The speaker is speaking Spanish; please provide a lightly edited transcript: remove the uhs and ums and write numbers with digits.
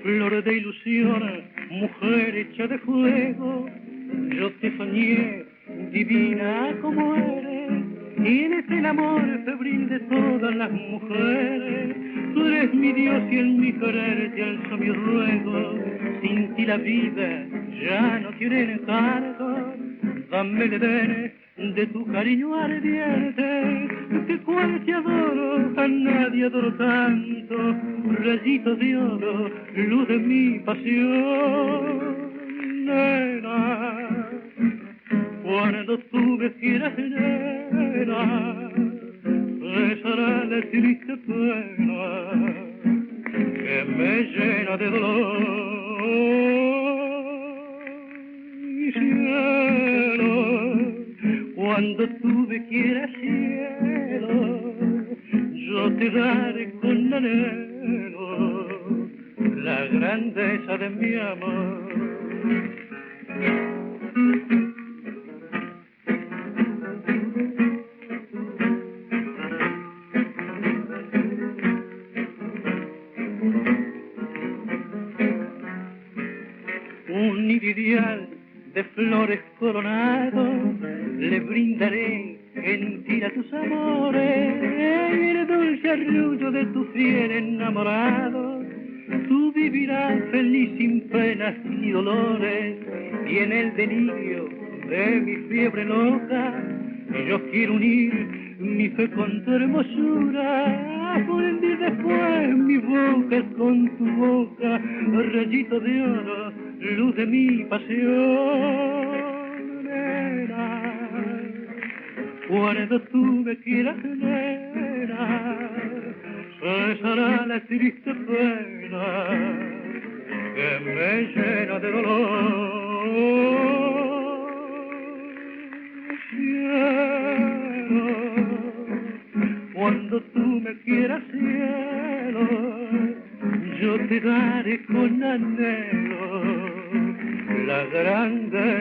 Flor de ilusión, mujer hecha de fuego, yo te soñé divina como eres, tienes el amor febril de todas las mujeres, tú eres mi Dios y en mi querer te alzo mi ruego, sin ti la vida ya no tiene encargo, dame el deber de tu cariño ardiente, que cual te adoro, a nadie adoro tanto, rayitos de oro, luz de mi pasión, nena, cuando tú me quieras, nena, cesará la triste pena que me llena de dolor, y cielo, cuando tú me quieras, cielo, yo te daré con anhelo la grandeza de mi amor. Un nido ideal de flores coronado le brindaré gentil a tus amores, y el dulce arrullo de tu fiel enamorado. Tú vivirás feliz sin penas ni dolores, y en el delirio de mi fiebre loca, yo quiero unir mi fe con tu hermosura, fundir después mi boca con tu boca, rayito de oro, luz de mi pasión, nena, cuando tú me quieras, nena, cesará la triste pena que me llena de dolor. Cielo, cuando tú me quieras, cielo, yo te daré con anhelo la grandeza